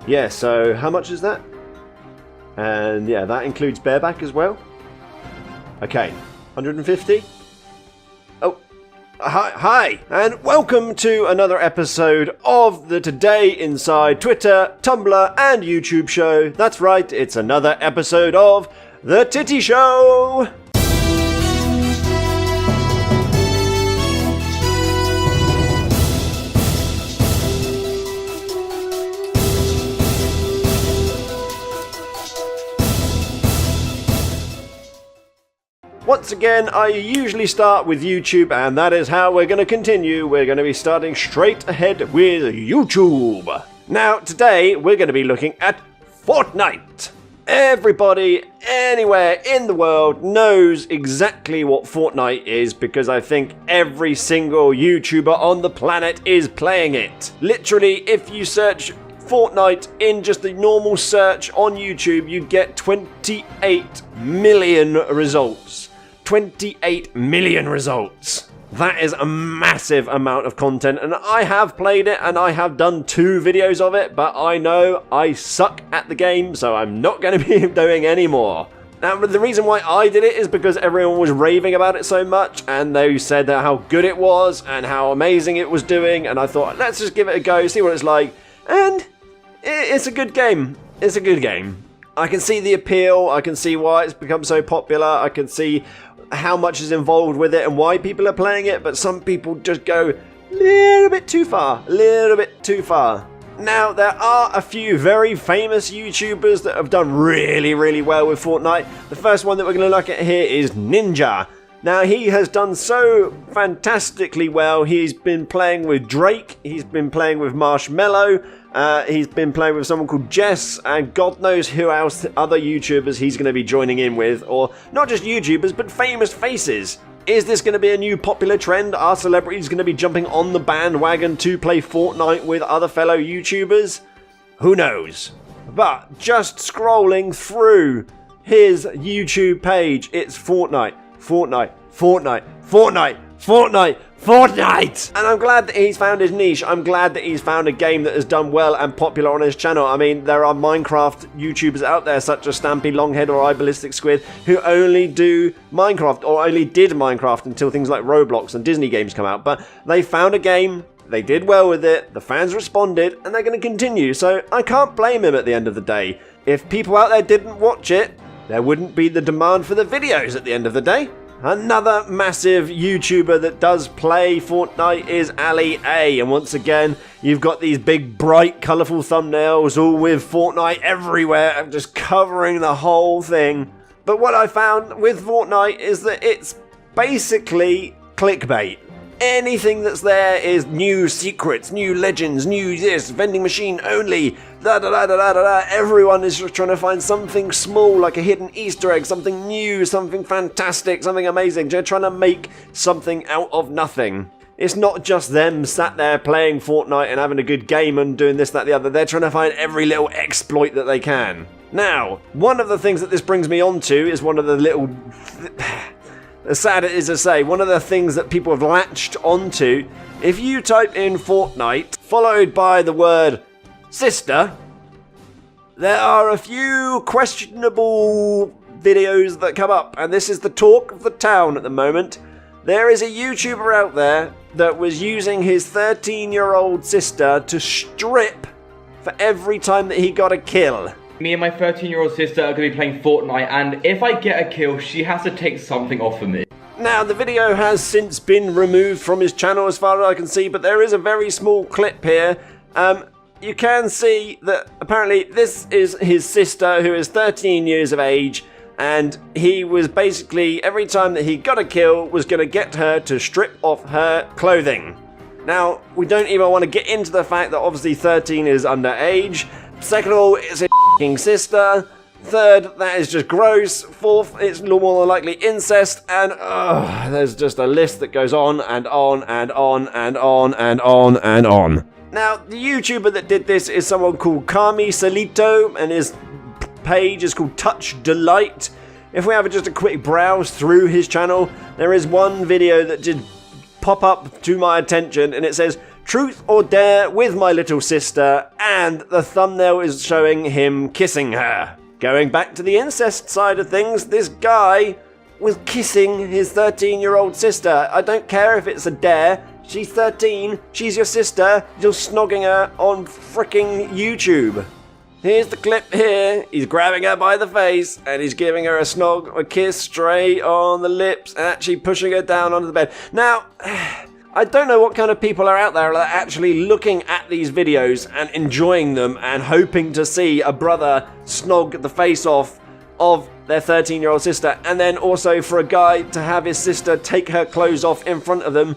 Yeah, so how much is that? And yeah, that includes bareback as well. Okay, 150. Oh, hi, and welcome to another episode of the Today Inside Twitter, Tumblr, and YouTube show. That's right, it's another episode of the TITTY Show. Once again, I usually start with YouTube, and that is how we're going to continue. We're going to be starting straight ahead with YouTube. Now, today, we're going to be looking at Fortnite. Everybody, anywhere in the world, knows exactly what Fortnite is, because I think every single YouTuber on the planet is playing it. Literally, if you search Fortnite in just a normal search on YouTube, you get 28 million results. 28 million results. That is a massive amount of content, and I have played it and I have done 2 videos of it, but I know I suck at the game, so I'm not going to be doing any more. Now, the reason why I did it is because everyone was raving about it so much, and they said that how good it was and how amazing it was doing, and I thought, let's just give it a go, see what it's like, and it's a good game. It's a good game. I can see the appeal, I can see why it's become so popular, I can see how much is involved with it and why people are playing it, but some people just go a little bit too far. Now, there are a few very famous YouTubers that have done really, really well with Fortnite. The first one that we're going to look at here is Ninja. Now, he has done so fantastically well. He's been playing with Drake, he's been playing with Marshmello, he's been playing with someone called Jess, and God knows who else, other YouTubers he's going to be joining in with, or not just YouTubers, but famous faces. Is this going to be a new popular trend? Are celebrities going to be jumping on the bandwagon to play Fortnite with other fellow YouTubers? Who knows? But just scrolling through his YouTube page, it's Fortnite. And I'm glad that he's found his niche. I'm glad that he's found a game that has done well and popular on his channel. I mean, there are Minecraft YouTubers out there such as Stampy Longhead or iBallistic Squid who only do Minecraft, or only did Minecraft until things like Roblox and Disney games come out. But they found a game, they did well with it, the fans responded, and they're going to continue. So I can't blame him at the end of the day. If people out there didn't watch it, there wouldn't be the demand for the videos at the end of the day. Another massive YouTuber that does play Fortnite is Ali A, and once again, you've got these big, bright, colourful thumbnails, all with Fortnite everywhere, just covering the whole thing. But what I found with Fortnite is that it's basically clickbait. Anything that's there is new secrets, new legends, new this, vending machine only, Everyone is just trying to find something small, like a hidden Easter egg, something new, something fantastic, something amazing. They're trying to make something out of nothing. It's not just them sat there playing Fortnite and having a good game and doing this, that, the other. They're trying to find every little exploit that they can. Now, one of the things that this brings me on to is one of the little... As sad it is to say, one of the things that people have latched onto, if you type in Fortnite, followed by the word sister, there are a few questionable videos that come up, and this is the talk of the town at the moment. There is a YouTuber out there that was using his 13-year-old sister to strip for every time that he got a kill. Me and my 13-year-old sister are going to be playing Fortnite, and if I get a kill, she has to take something off of me. Now, the video has since been removed from his channel as far as I can see, but there is a very small clip here. You can see that apparently this is his sister, who is 13 years of age, and he was basically, every time that he got a kill, was going to get her to strip off her clothing. Now, we don't even want to get into the fact that obviously 13 is underage. Second of all, it's his f***ing sister. Third, that is just gross. Fourth, it's more than likely incest. And there's just a list that goes on and on and on and on and on and on. Now, the YouTuber that did this is someone called Kami Salito, and his page is called Touch Delight. If we have just a quick browse through his channel, there is one video that did pop up to my attention, and it says, Truth or Dare with my little sister, and the thumbnail is showing him kissing her. Going back to the incest side of things, this guy was kissing his 13-year-old sister. I don't care if it's a dare. She's 13, she's your sister, you're snogging her on fricking YouTube. Here's the clip here. He's grabbing her by the face and he's giving her a snog, a kiss straight on the lips and actually pushing her down onto the bed. Now, I don't know what kind of people are out there that are actually looking at these videos and enjoying them and hoping to see a brother snog the face off of their 13-year-old sister, and then also for a guy to have his sister take her clothes off in front of them.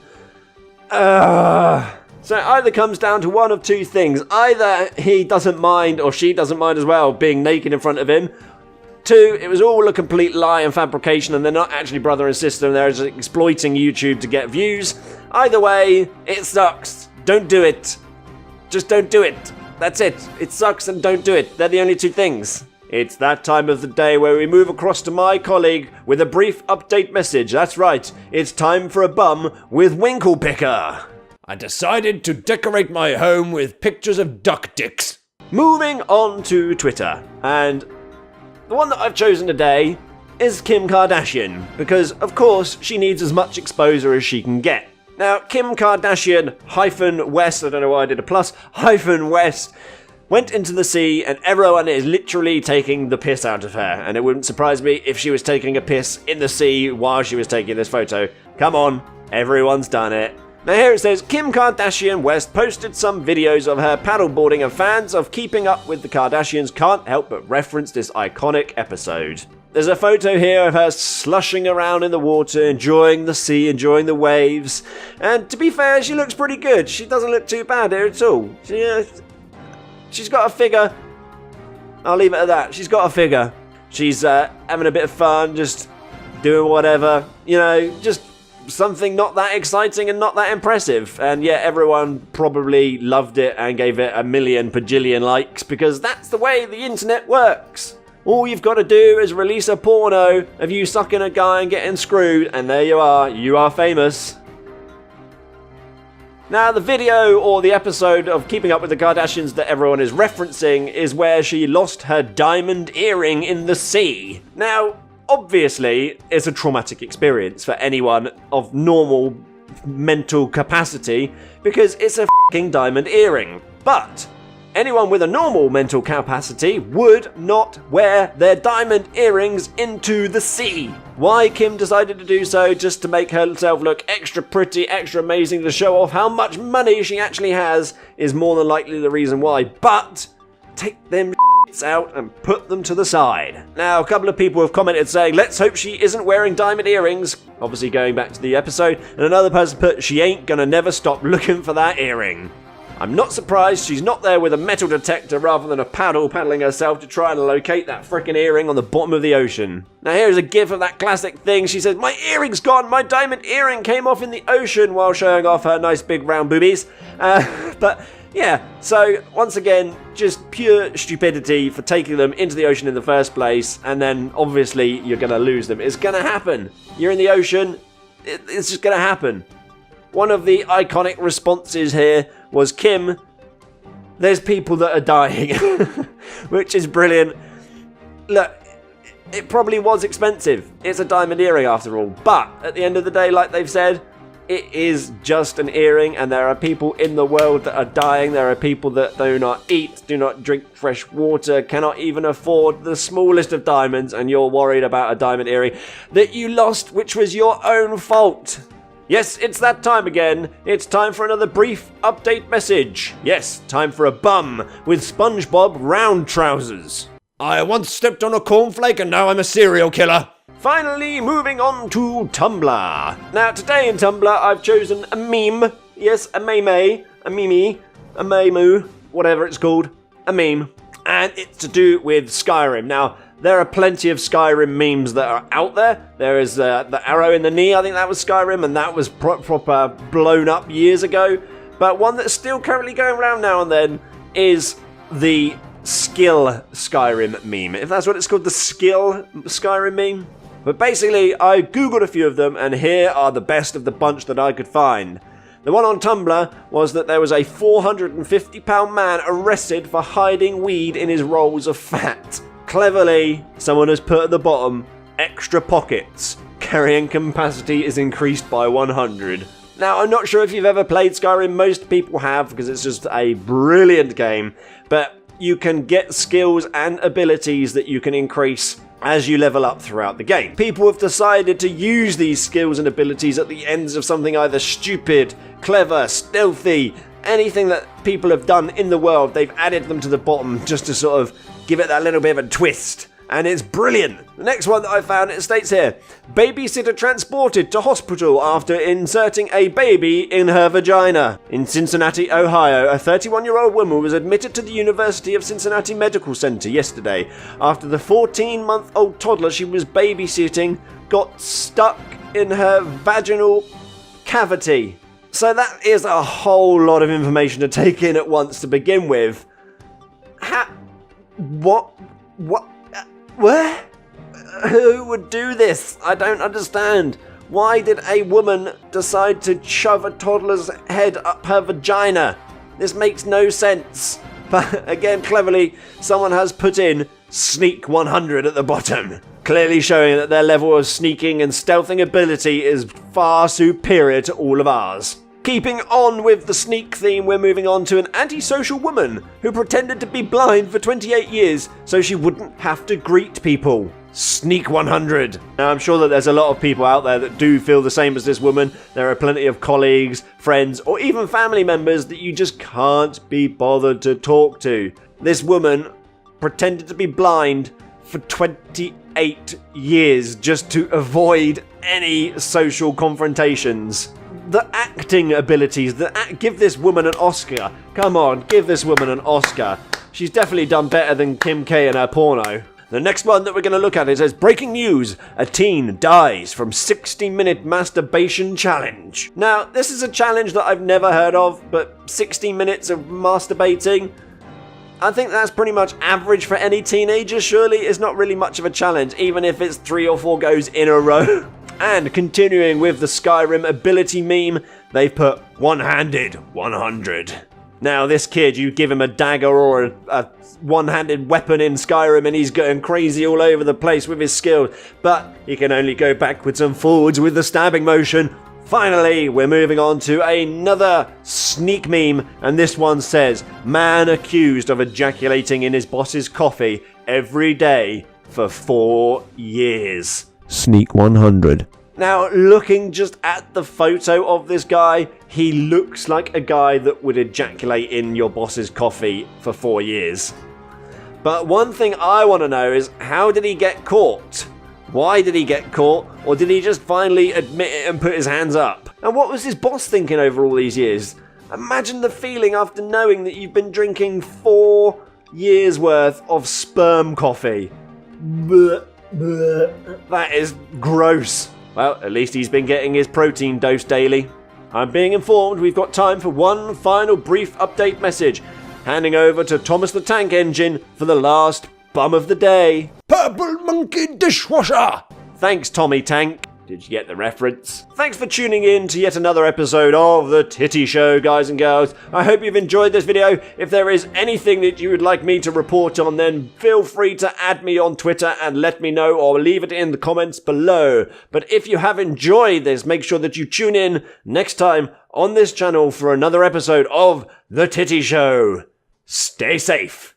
So it either comes down to one of two things. Either he doesn't mind, or she doesn't mind as well, being naked in front of him. Two, it was all a complete lie and fabrication and they're not actually brother and sister and they're just exploiting YouTube to get views. Either way, it sucks. Don't do it. Just don't do it. That's it. It sucks and don't do it. They're the only two things. It's that time of the day where we move across to my colleague with a brief update message. That's right. It's time for a bum with Winkle Picker. I decided to decorate my home with pictures of duck dicks. Moving on to Twitter, and the one that I've chosen today is Kim Kardashian, because of course she needs as much exposure as she can get. Now, Kim Kardashian -West, I don't know why I did a plus, -West, went into the sea and everyone is literally taking the piss out of her. And it wouldn't surprise me if she was taking a piss in the sea while she was taking this photo. Come on, everyone's done it. Now here it says, Kim Kardashian West posted some videos of her paddleboarding and fans of Keeping Up with the Kardashians can't help but reference this iconic episode. There's a photo here of her slushing around in the water, enjoying the sea, enjoying the waves. And to be fair, she looks pretty good. She doesn't look too bad here at all. She's got a figure. I'll leave it at that. She's got a figure. She's having a bit of fun, just doing whatever. You know, just something not that exciting and not that impressive. And yet everyone probably loved it and gave it a million bajillion likes because that's the way the internet works. All you've got to do is release a porno of you sucking a guy and getting screwed, and there you are famous. Now, the video or the episode of Keeping Up with the Kardashians that everyone is referencing is where she lost her diamond earring in the sea. Now, obviously, it's a traumatic experience for anyone of normal mental capacity because it's a f***ing diamond earring. But anyone with a normal mental capacity would not wear their diamond earrings into the sea. Why Kim decided to do so, just to make herself look extra pretty, extra amazing, to show off how much money she actually has, is more than likely the reason why. But take them out and put them to the side. Now, a couple of people have commented saying, let's hope she isn't wearing diamond earrings, obviously going back to the episode, and another person put, she ain't gonna never stop looking for that earring. I'm not surprised she's not there with a metal detector rather than a paddling herself to try and locate that frickin' earring on the bottom of the ocean. Now here's a gif of that classic thing. She says, my earring's gone, my diamond earring came off in the ocean, while showing off her nice big round boobies. But yeah, so once again, just pure stupidity for taking them into the ocean in the first place, and then obviously you're gonna lose them. It's gonna happen. You're in the ocean, it's just gonna happen. One of the iconic responses here was, Kim, there's people that are dying, which is brilliant. Look, it probably was expensive. It's a diamond earring after all, but at the end of the day, like they've said, it is just an earring, and there are people in the world that are dying. There are people that do not eat, do not drink fresh water, cannot even afford the smallest of diamonds, and you're worried about a diamond earring that you lost, which was your own fault. Yes, it's that time again. It's time for another brief update message. Yes, time for a bum with SpongeBob round trousers. I once stepped on a cornflake and now I'm a serial killer. Finally, moving on to Tumblr. Now, today in Tumblr, I've chosen a meme. Yes, a meme, a meme, a memu, whatever it's called. A meme. And it's to do with Skyrim. Now, there are plenty of Skyrim memes that are out there. There is the arrow in the knee, I think that was Skyrim, and that was proper blown up years ago. But one that's still currently going around now and then is the skill Skyrim meme. If that's what it's called, the skill Skyrim meme. But basically, I googled a few of them, and here are the best of the bunch that I could find. The one on Tumblr was that there was a £450 man arrested for hiding weed in his rolls of fat. Cleverly, someone has put at the bottom, extra pockets. Carrying capacity is increased by 100. Now, I'm not sure if you've ever played Skyrim. Most people have, because it's just a brilliant game. But you can get skills and abilities that you can increase as you level up throughout the game. People have decided to use these skills and abilities at the ends of something either stupid, clever, stealthy, anything that people have done in the world. They've added them to the bottom just to sort of give it that little bit of a twist. And it's brilliant. The next one that I found, it states here, babysitter transported to hospital after inserting a baby in her vagina. In Cincinnati, Ohio, a 31-year-old woman was admitted to the University of Cincinnati Medical Center yesterday after the 14-month-old toddler she was babysitting got stuck in her vaginal cavity. So that is a whole lot of information to take in at once to begin with. What? Where? Who would do this? I don't understand. Why did a woman decide to shove a toddler's head up her vagina? This makes no sense. But again, cleverly, someone has put in Sneak 100 at the bottom, clearly showing that their level of sneaking and stealthing ability is far superior to all of ours. Keeping on with the sneak theme, we're moving on to an antisocial woman who pretended to be blind for 28 years so she wouldn't have to greet people. Sneak 100. Now, I'm sure that there's a lot of people out there that do feel the same as this woman. There are plenty of colleagues, friends, or even family members that you just can't be bothered to talk to. This woman pretended to be blind for 28 years just to avoid any social confrontations. The acting abilities, give this woman an Oscar. Come on, give this woman an Oscar. She's definitely done better than Kim K in her porno. The next one that we're going to look at, it says, breaking news, a teen dies from 60-minute masturbation challenge. Now, this is a challenge that I've never heard of, but 60 minutes of masturbating, I think that's pretty much average for any teenager. Surely it's not really much of a challenge, even if it's 3 or 4 goes in a row. And continuing with the Skyrim ability meme, they've put one-handed 100. Now this kid, you give him a dagger or a one-handed weapon in Skyrim and he's going crazy all over the place with his skills, but he can only go backwards and forwards with the stabbing motion. Finally, we're moving on to another sneak meme, and this one says, man accused of ejaculating in his boss's coffee every day for 4 years. Sneak 100. Now, looking just at the photo of this guy, he looks like a guy that would ejaculate in your boss's coffee for 4 years. But one thing I want to know is, how did he get caught? Why did he get caught? Or did he just finally admit it and put his hands up? And what was his boss thinking over all these years? Imagine the feeling after knowing that you've been drinking 4 years worth of sperm coffee. Blech. That is gross. Well, at least he's been getting his protein dose daily. I'm being informed we've got time for one final brief update message. Handing over to Thomas the Tank Engine for the last bum of the day. Purple Monkey Dishwasher! Thanks, Tommy Tank. Did you get the reference? Thanks for tuning in to yet another episode of The Titty Show, guys and girls. I hope you've enjoyed this video. If there is anything that you would like me to report on, then feel free to add me on Twitter and let me know, or leave it in the comments below. But if you have enjoyed this, make sure that you tune in next time on this channel for another episode of The Titty Show. Stay safe.